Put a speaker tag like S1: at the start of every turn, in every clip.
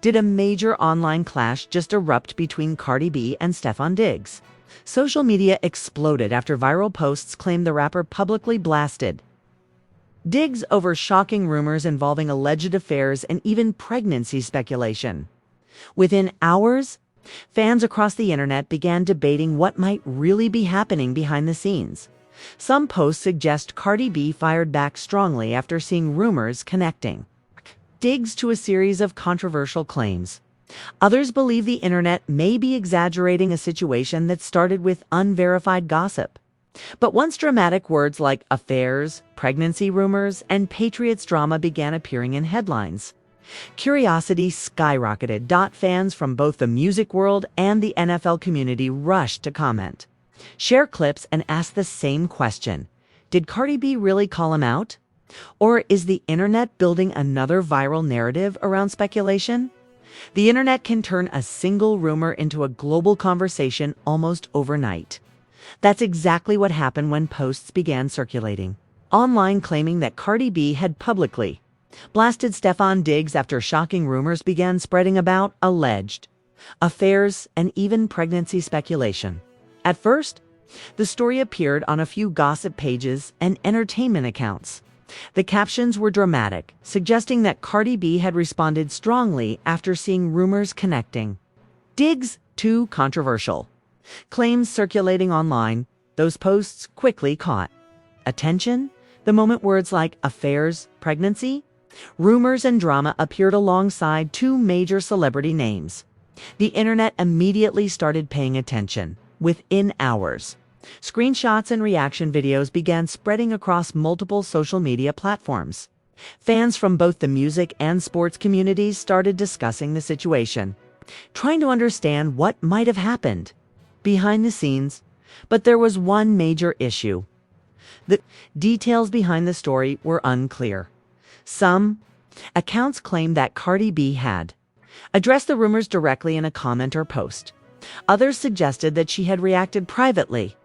S1: Did a major online clash just erupt between Cardi B and Stefon Diggs? Social media exploded after viral posts claimed the rapper publicly blasted Diggs over shocking rumors involving alleged affairs and even pregnancy speculation. Within hours, fans across the internet began debating what might really be happening behind the scenes. Some posts suggest Cardi B fired back strongly after seeing rumors connecting Diggs to a series of controversial claims. Others believe the internet may be exaggerating a situation that started with unverified gossip. But once dramatic words like affairs, pregnancy rumors, and Patriots drama began appearing in headlines, curiosity skyrocketed. Fans from both the music world and the NFL community rushed to comment, share clips, and ask the same question. Did Cardi B really call him out? Or is the internet building another viral narrative around speculation? The internet can turn a single rumor into a global conversation almost overnight. That's exactly what happened when posts began circulating online claiming that Cardi B had publicly blasted Stefon Diggs after shocking rumors began spreading about alleged affairs and even pregnancy speculation. At first, the story appeared on a few gossip pages and entertainment accounts. The captions were dramatic, suggesting that Cardi B had responded strongly after seeing rumors connecting Diggs to controversial claims circulating online. Those posts quickly caught attention the moment words like affairs, pregnancy, rumors, and drama appeared alongside two major celebrity names. The internet immediately started paying attention. Within hours, screenshots and reaction videos began spreading across multiple social media platforms. Fans from both the music and sports communities started discussing the situation, trying to understand what might have happened behind the scenes. But there was one major issue. The details behind the story were unclear. Some accounts claimed that Cardi B had addressed the rumors directly in a comment or post. Others suggested that she had reacted privately,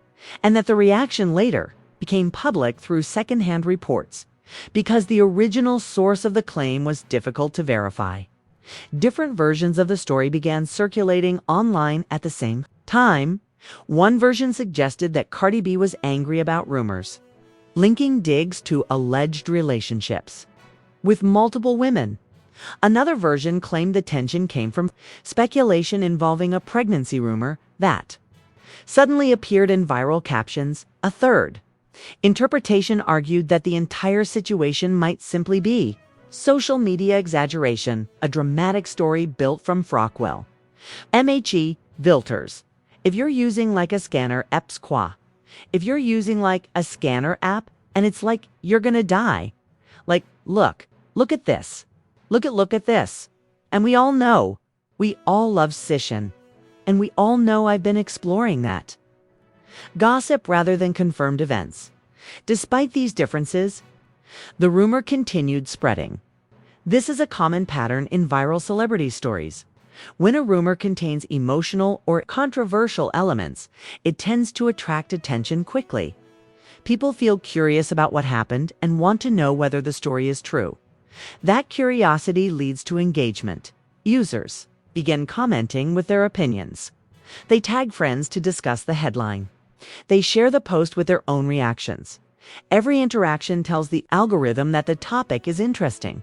S1: and that the reaction later became public through secondhand reports, because the original source of the claim was difficult to verify. Different versions of the story began circulating online at the same time. One version suggested that Cardi B was angry about rumors, linking Diggs to alleged relationships with multiple women. Another version claimed the tension came from speculation involving a pregnancy rumor that suddenly appeared in viral captions. A third interpretation argued that the entire situation might simply be social media exaggeration, a dramatic story built from Frockwell. Filters. If you're using like a scanner apps if you're using like a scanner app and it's like you're gonna die. Like, look at this. Look at this. And we all know, we all love Sishin. And we all know I've been exploring that. Gossip rather than confirmed events. Despite these differences, the rumor continued spreading. This is a common pattern in viral celebrity stories. When a rumor contains emotional or controversial elements, it tends to attract attention quickly. People feel curious about what happened and want to know whether the story is true. That curiosity leads to engagement. Users begin commenting with their opinions. They tag friends to discuss the headline. They share the post with their own reactions. Every interaction tells the algorithm that the topic is interesting.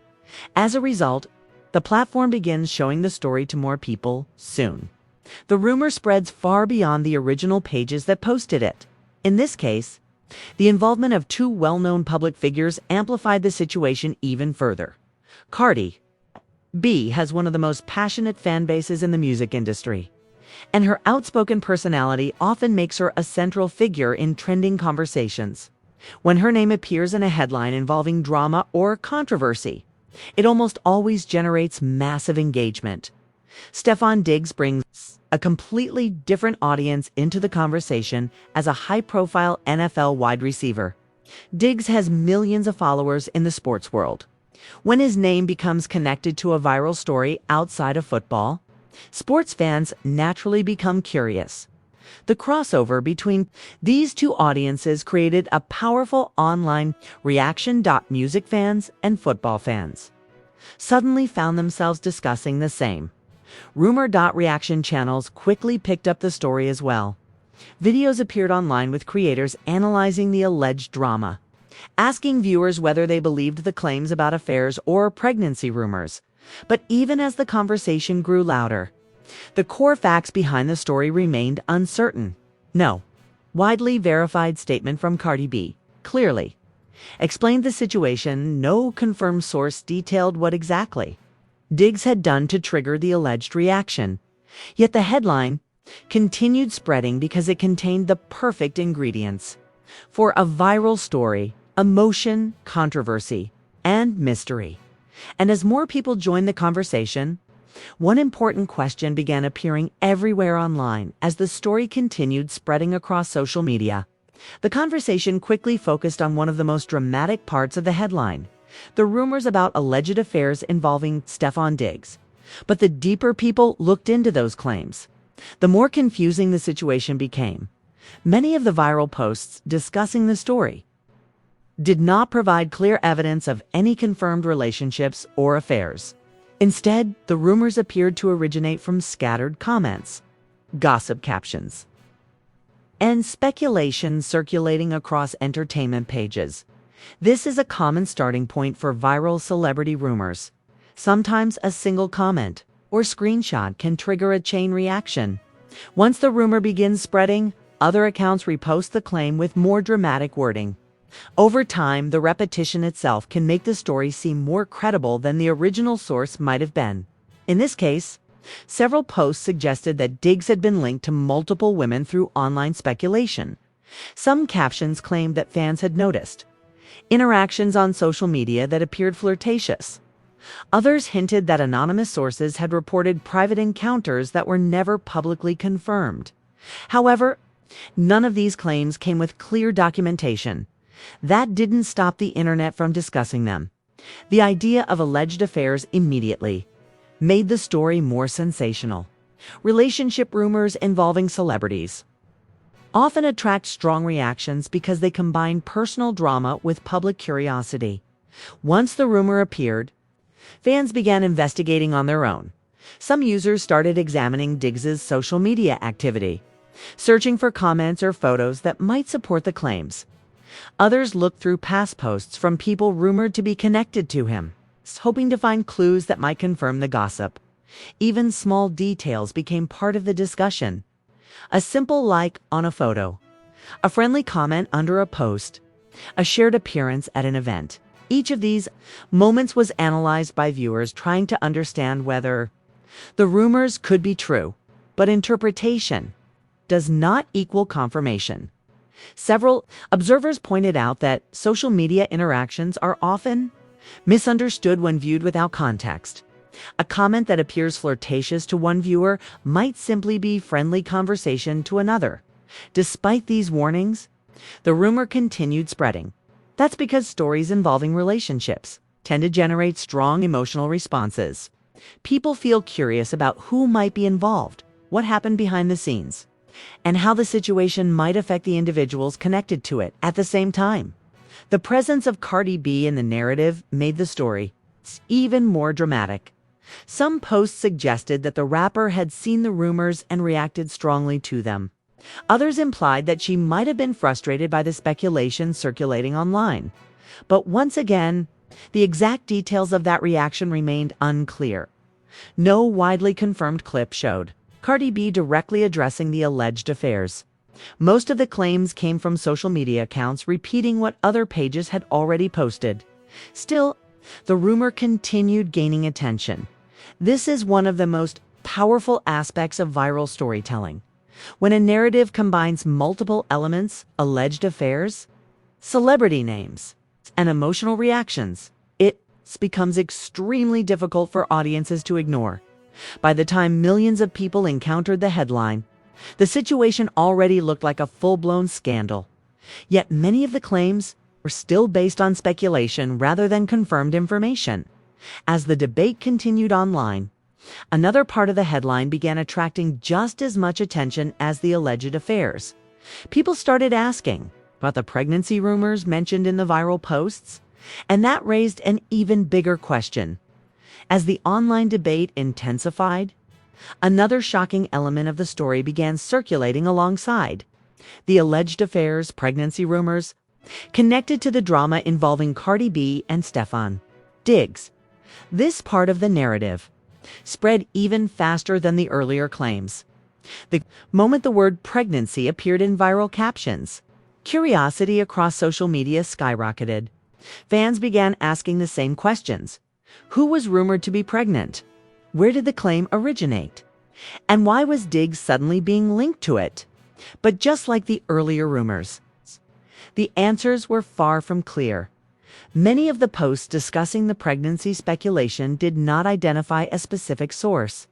S1: As a result, the platform begins showing the story to more people soon. The rumor spreads far beyond the original pages that posted it. In this case, the involvement of two well-known public figures amplified the situation even further. Cardi B has one of the most passionate fan bases in the music industry, and her outspoken personality often makes her a central figure in trending conversations. When her name appears in a headline involving drama or controversy, it almost always generates massive engagement. Stefon Diggs brings a completely different audience into the conversation as a high-profile NFL wide receiver. Diggs has millions of followers in the sports world. When his name becomes connected to a viral story outside of football, sports fans naturally become curious. The crossover between these two audiences created a powerful online reaction. Music fans and football fans suddenly found themselves discussing the same. Rumor.reaction channels quickly picked up the story as well. Videos appeared online with creators analyzing the alleged drama, asking viewers whether they believed the claims about affairs or pregnancy rumors. But even as the conversation grew louder, the core facts behind the story remained uncertain. No widely verified statement from Cardi B clearly explained the situation. No confirmed source detailed what exactly Diggs had done to trigger the alleged reaction. Yet the headline continued spreading because it contained the perfect ingredients for a viral story: emotion, controversy, and mystery. And as more people joined the conversation, one important question began appearing everywhere online as the story continued spreading across social media. The conversation quickly focused on one of the most dramatic parts of the headline: the rumors about alleged affairs involving Stefon Diggs. But the deeper people looked into those claims, the more confusing the situation became. Many of the viral posts discussing the story did not provide clear evidence of any confirmed relationships or affairs. Instead, the rumors appeared to originate from scattered comments, gossip captions, and speculation circulating across entertainment pages. This is a common starting point for viral celebrity rumors. Sometimes a single comment or screenshot can trigger a chain reaction. Once the rumor begins spreading, other accounts repost the claim with more dramatic wording. Over time, the repetition itself can make the story seem more credible than the original source might have been. In this case, several posts suggested that Diggs had been linked to multiple women through online speculation. Some captions claimed that fans had noticed interactions on social media that appeared flirtatious. Others hinted that anonymous sources had reported private encounters that were never publicly confirmed. However, none of these claims came with clear documentation. That didn't stop the internet from discussing them. The idea of alleged affairs immediately made the story more sensational. Relationship rumors involving celebrities often attract strong reactions because they combine personal drama with public curiosity. Once the rumor appeared, fans began investigating on their own. Some users started examining Diggs's social media activity, searching for comments or photos that might support the claims. Others looked through past posts from people rumored to be connected to him, hoping to find clues that might confirm the gossip. Even small details became part of the discussion. A simple like on a photo, a friendly comment under a post, a shared appearance at an event. Each of these moments was analyzed by viewers trying to understand whether the rumors could be true. But interpretation does not equal confirmation. Several observers pointed out that social media interactions are often misunderstood when viewed without context. A comment that appears flirtatious to one viewer might simply be friendly conversation to another. Despite these warnings, the rumor continued spreading. That's because stories involving relationships tend to generate strong emotional responses. People feel curious about who might be involved, what happened behind the scenes, and how the situation might affect the individuals connected to it. At the same time, the presence of Cardi B in the narrative made the story even more dramatic. Some posts suggested that the rapper had seen the rumors and reacted strongly to them. Others implied that she might have been frustrated by the speculation circulating online. But once again, the exact details of that reaction remained unclear. No widely confirmed clip showed Cardi B directly addressing the alleged affairs. Most of the claims came from social media accounts repeating what other pages had already posted. Still, the rumor continued gaining attention. This is one of the most powerful aspects of viral storytelling. When a narrative combines multiple elements, alleged affairs, celebrity names, and emotional reactions, it becomes extremely difficult for audiences to ignore. By the time millions of people encountered the headline, the situation already looked like a full-blown scandal. Yet many of the claims were still based on speculation rather than confirmed information. As the debate continued online, another part of the headline began attracting just as much attention as the alleged affairs. People started asking about the pregnancy rumors mentioned in the viral posts, and that raised an even bigger question. As the online debate intensified, another shocking element of the story began circulating alongside: the alleged affairs, pregnancy rumors, connected to the drama involving Cardi B and Stefon Diggs. This part of the narrative spread even faster than the earlier claims. The moment the word pregnancy appeared in viral captions, curiosity across social media skyrocketed. Fans began asking the same questions. Who was rumored to be pregnant? Where did the claim originate? And why was Diggs suddenly being linked to it? But just like the earlier rumors, the answers were far from clear. Many of the posts discussing the pregnancy speculation did not identify a specific source.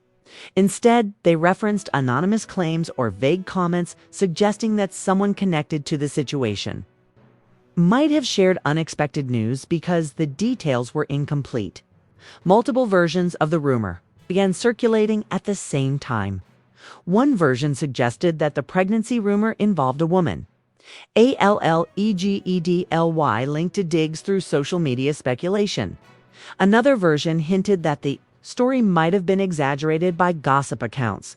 S1: Instead, they referenced anonymous claims or vague comments suggesting that someone connected to the situation might have shared unexpected news because the details were incomplete. Multiple versions of the rumor began circulating at the same time. One version suggested that the pregnancy rumor involved a woman, Allegedly linked to Diggs through social media speculation. Another version hinted that the story might have been exaggerated by gossip accounts,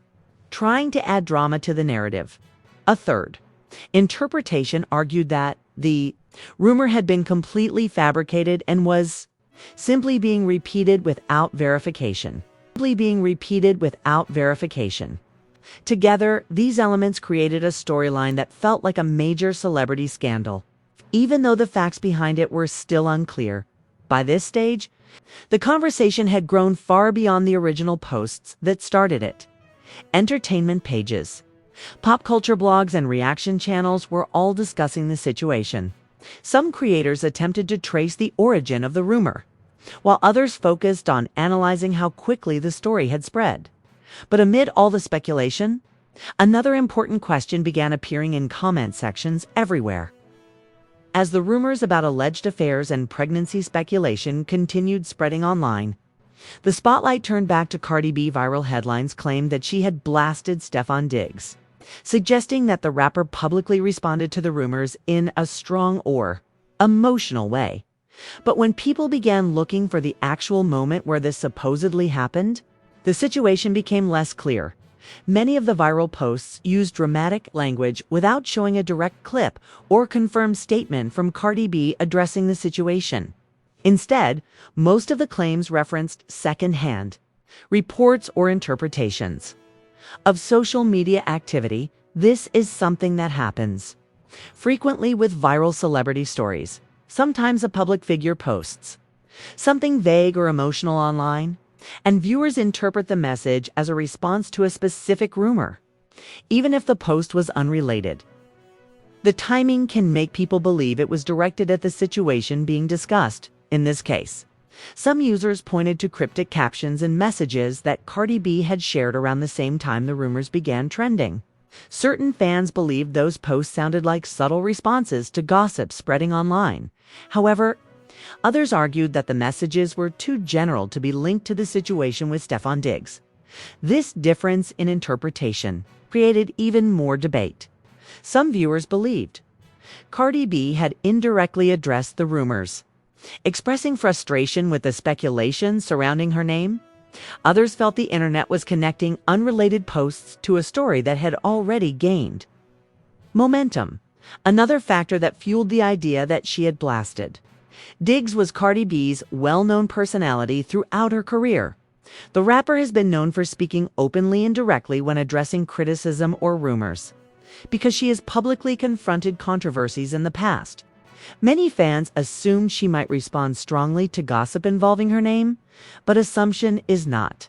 S1: trying to add drama to the narrative. A third interpretation argued that the rumor had been completely fabricated and was simply being repeated without verification. Together, these elements created a storyline that felt like a major celebrity scandal, even though the facts behind it were still unclear. By this stage, the conversation had grown far beyond the original posts that started it. Entertainment pages, pop culture blogs, and reaction channels were all discussing the situation. Some creators attempted to trace the origin of the rumor, while others focused on analyzing how quickly the story had spread. But amid all the speculation, another important question began appearing in comment sections everywhere. As the rumors about alleged affairs and pregnancy speculation continued spreading online, the spotlight turned back to Cardi B. Viral headlines claimed that she had blasted Stefon Diggs, suggesting that the rapper publicly responded to the rumors in a strong or emotional way. But when people began looking for the actual moment where this supposedly happened, the situation became less clear. Many of the viral posts used dramatic language without showing a direct clip or confirmed statement from Cardi B addressing the situation. Instead, most of the claims referenced second-hand reports or interpretations of social media activity. This is something that happens frequently with viral celebrity stories. Sometimes a public figure posts something vague or emotional online, and viewers interpret the message as a response to a specific rumor, even if the post was unrelated. The timing can make people believe it was directed at the situation being discussed. In this case, some users pointed to cryptic captions and messages that Cardi B had shared around the same time the rumors began trending. Certain fans believed those posts sounded like subtle responses to gossip spreading online. However, others argued that the messages were too general to be linked to the situation with Stefon Diggs. This difference in interpretation created even more debate. Some viewers believed Cardi B had indirectly addressed the rumors, expressing frustration with the speculation surrounding her name. Others felt the internet was connecting unrelated posts to a story that had already gained momentum, another factor that fueled the idea that she had blasted Diggs was Cardi B's well-known personality throughout her career. The rapper has been known for speaking openly and directly when addressing criticism or rumors, because she has publicly confronted controversies in the past. Many fans assumed she might respond strongly to gossip involving her name, but assumption is not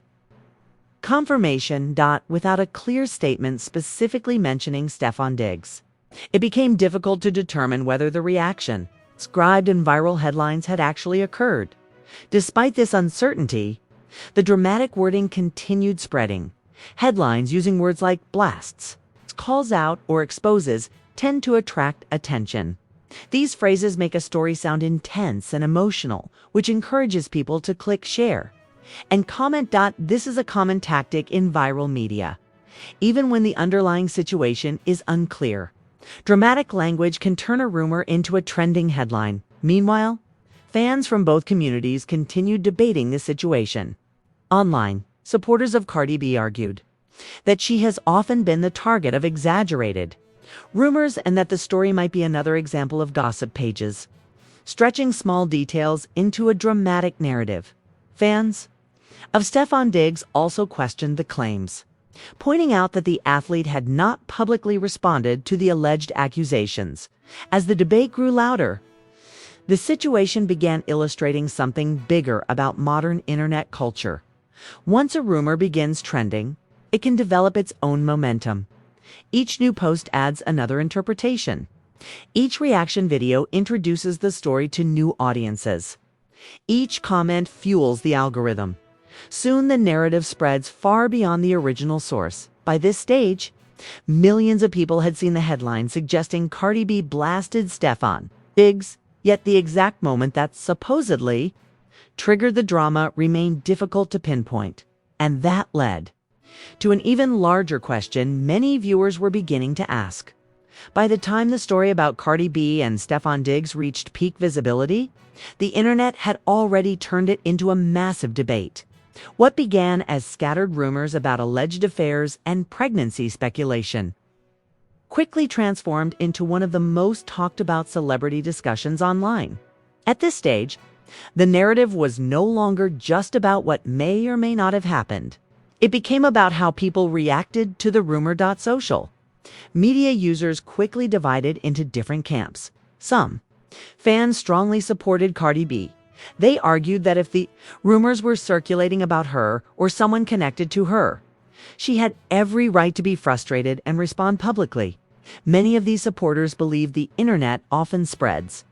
S1: confirmation. Without a clear statement specifically mentioning Stefon Diggs, it became difficult to determine whether the reaction described in viral headlines had actually occurred. Despite this uncertainty, the dramatic wording continued spreading. Headlines using words like blasts, calls out, or exposes tend to attract attention. These phrases make a story sound intense and emotional, which encourages people to click share and comment. This is a common tactic in viral media, even when the underlying situation is unclear. Dramatic language can turn a rumor into a trending headline. Meanwhile, Fans from both communities continued debating the situation. Online, supporters of Cardi B argued that she has often been the target of exaggerated rumors and that the story might be another example of gossip pages, stretching small details into a dramatic narrative. Fans of Stefon Diggs also questioned the claims, pointing out that the athlete had not publicly responded to the alleged accusations. As the debate grew louder, the situation began illustrating something bigger about modern internet culture. Once a rumor begins trending, it can develop its own momentum. Each new post adds another interpretation. Each reaction video introduces the story to new audiences. Each comment fuels the algorithm. Soon the narrative spreads far beyond the original source. By this stage, millions of people had seen the headline suggesting Cardi B blasted Stefon Diggs, yet the exact moment that supposedly triggered the drama remained difficult to pinpoint. And that led to an even larger question many viewers were beginning to ask. By the time the story about Cardi B and Stefon Diggs reached peak visibility, the internet had already turned it into a massive debate. What began as scattered rumors about alleged affairs and pregnancy speculation quickly transformed into one of the most talked about celebrity discussions online. At this stage, the narrative was no longer just about what may or may not have happened. It became about how people reacted to the rumor. Social media users quickly divided into different camps. Some fans strongly supported Cardi B. They argued that if the rumors were circulating about her or someone connected to her, she had every right to be frustrated and respond publicly. Many of these supporters believed the internet often spreads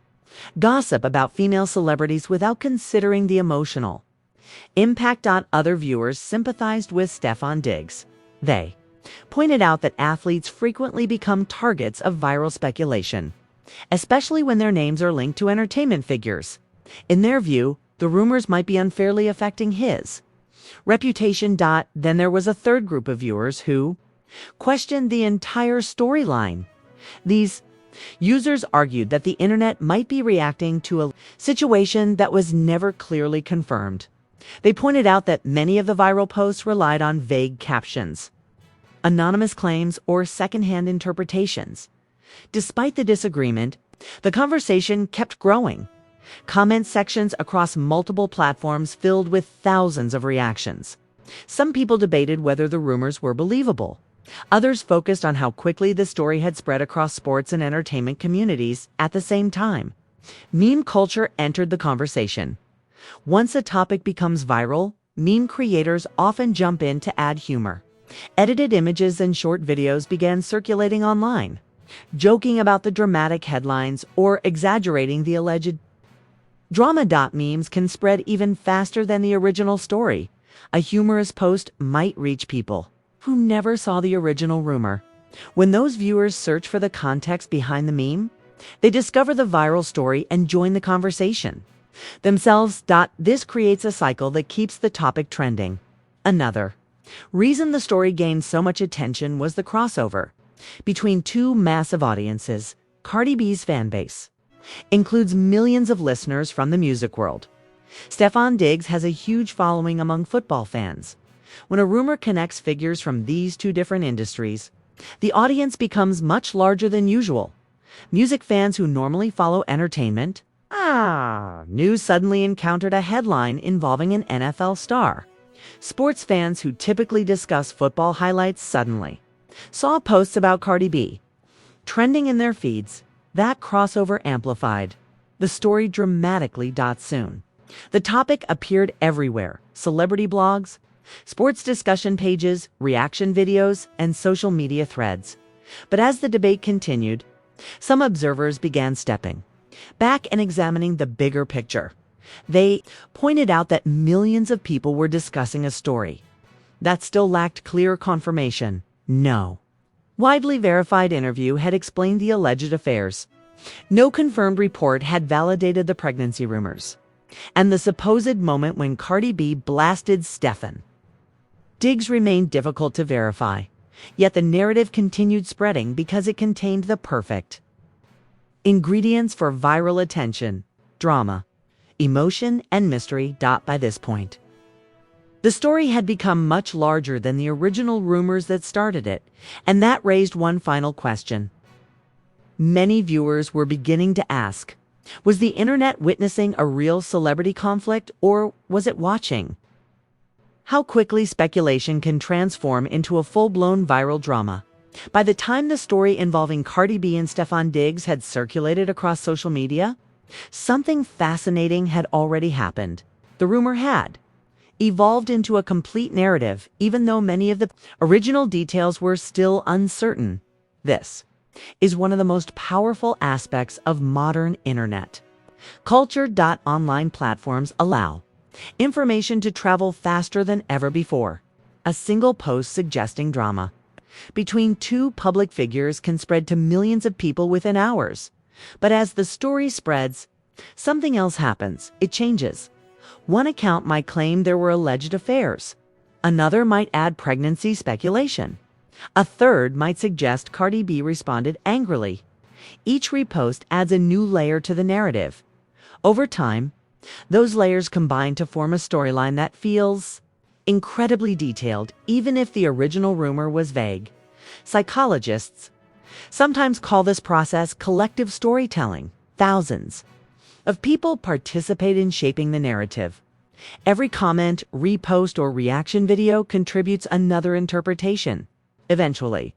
S1: gossip about female celebrities without considering the emotional impact. Other viewers sympathized with Stefon Diggs. They pointed out that athletes frequently become targets of viral speculation, especially when their names are linked to entertainment figures. In their view, the rumors might be unfairly affecting his reputation. Then there was a third group of viewers who questioned the entire storyline. These users argued that the internet might be reacting to a situation that was never clearly confirmed. They pointed out that many of the viral posts relied on vague captions, anonymous claims, or secondhand interpretations. Despite the disagreement, the conversation kept growing. Comment sections across multiple platforms filled with thousands of reactions. Some people debated whether the rumors were believable. Others focused on how quickly the story had spread across sports and entertainment communities at the same time. Meme culture entered the conversation. Once a topic becomes viral, meme creators often jump in to add humor. Edited images and short videos began circulating online, joking about the dramatic headlines or exaggerating the alleged drama. Memes can spread even faster than the original story. A humorous post might reach people who never saw the original rumor. When those viewers search for the context behind the meme, they discover the viral story and join the conversation themselves. This creates a cycle that keeps the topic trending. Another reason the story gained so much attention was the crossover between two massive audiences. Cardi B's fan base includes millions of listeners from the music world. Stefon Diggs has a huge following among football fans. When a rumor connects figures from these two different industries, the audience becomes much larger than usual. Music fans who normally follow entertainment news suddenly encountered a headline involving an NFL star. Sports fans who typically discuss football highlights suddenly saw posts about Cardi B trending in their feeds. That crossover amplified the story dramatically. Soon, the topic appeared everywhere: celebrity blogs, sports discussion pages, reaction videos, and social media threads. But as the debate continued, some observers began stepping back and examining the bigger picture. They pointed out that millions of people were discussing a story that still lacked clear confirmation. No widely verified interview had explained the alleged affairs. No confirmed report had validated the pregnancy rumors. And the supposed moment when Cardi B blasted Stefon Diggs remained difficult to verify. Yet the narrative continued spreading because it contained the perfect ingredients for viral attention: drama, emotion and mystery. By this point, the story had become much larger than the original rumors that started it, and that raised one final question. Many viewers were beginning to ask, was the internet witnessing a real celebrity conflict, or was it watching how quickly speculation can transform into a full-blown viral drama? By the time the story involving Cardi B and Stefon Diggs had circulated across social media, something fascinating had already happened. The rumor had evolved into a complete narrative, even though many of the original details were still uncertain. This is one of the most powerful aspects of modern internet culture. Online platforms allow information to travel faster than ever before. A single post suggesting drama between two public figures can spread to millions of people within hours. But as the story spreads, something else happens. It changes. One account might claim there were alleged affairs. Another might add pregnancy speculation. A third might suggest Cardi B responded angrily. Each repost adds a new layer to the narrative. Over time, those layers combine to form a storyline that feels incredibly detailed, even if the original rumor was vague. Psychologists sometimes call this process collective storytelling. Thousands of people participate in shaping the narrative. Every comment, repost, or reaction video contributes another interpretation. Eventually,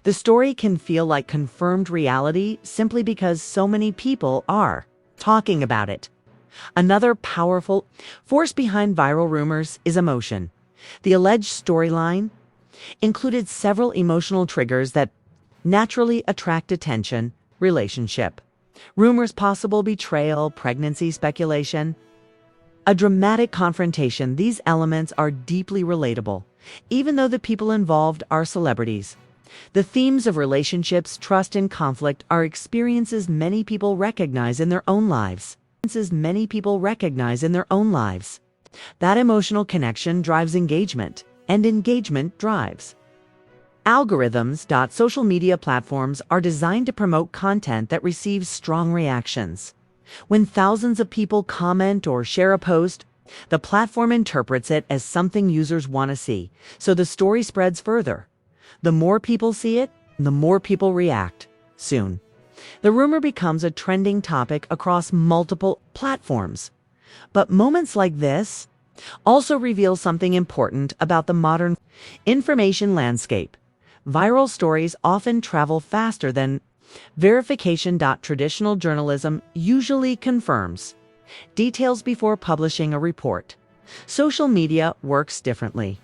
S1: the story can feel like confirmed reality simply because so many people are talking about it. Another powerful force behind viral rumors is emotion. The alleged storyline included several emotional triggers that naturally attract attention: relationship, rumors, possible betrayal, pregnancy speculation, a dramatic confrontation. These elements are deeply relatable, even though the people involved are celebrities. The themes of relationships, trust, and conflict are experiences many people recognize in their own lives. That emotional connection drives engagement, and engagement drives algorithms. Social media platforms are designed to promote content that receives strong reactions. When thousands of people comment or share a post, the platform interprets it as something users want to see, so the story spreads further. The more people see it, the more people react. Soon, the rumor becomes a trending topic across multiple platforms. But moments like this also reveal something important about the modern information landscape. Viral stories often travel faster than verification. Traditional journalism usually confirms details before publishing a report. Social media works differently.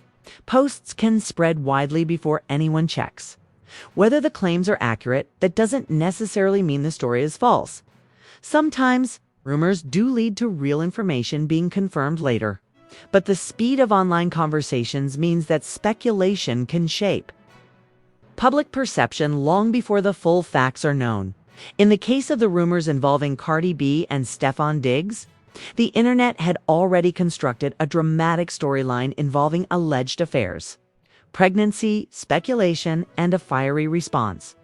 S1: Posts can spread widely before anyone checks whether the claims are accurate. That doesn't necessarily mean the story is false. Sometimes rumors do lead to real information being confirmed later. But the speed of online conversations means that speculation can shape public perception long before the full facts are known. In the case of the rumors involving Cardi B and Stefon Diggs, the internet had already constructed a dramatic storyline involving alleged affairs, pregnancy, speculation, and a fiery response.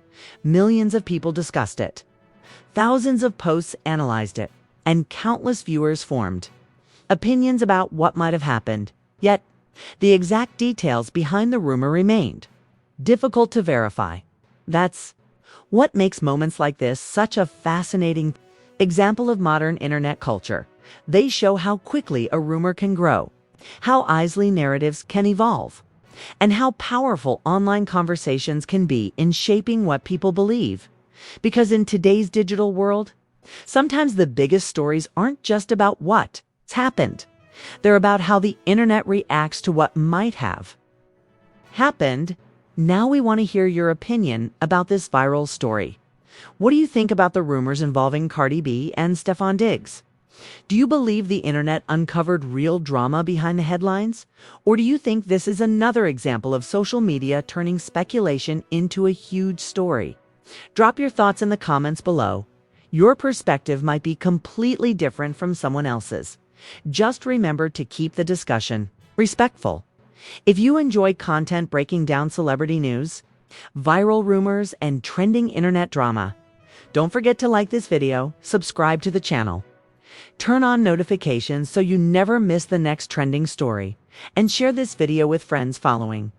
S1: Millions of people discussed it. Thousands of posts analyzed it, and countless viewers formed opinions about what might have happened. Yet, the exact details behind the rumor remained difficult to verify. That's what makes moments like this such a fascinating example of modern internet culture. They show how quickly a rumor can grow, how easily narratives can evolve, and how powerful online conversations can be in shaping what people believe. Because in today's digital world, sometimes the biggest stories aren't just about what's happened. They're about how the internet reacts to what might have happened. Now we want to hear your opinion about this viral story. What do you think about the rumors involving Cardi B and Stefon Diggs? Do you believe the internet uncovered real drama behind the headlines? Or do you think this is another example of social media turning speculation into a huge story? Drop your thoughts in the comments below. Your perspective might be completely different from someone else's. Just remember to keep the discussion respectful. If you enjoy content breaking down celebrity news, viral rumors, and trending internet drama, don't forget to like this video, subscribe to the channel, Turn on notifications so you never miss the next trending story. And share this video with friends following.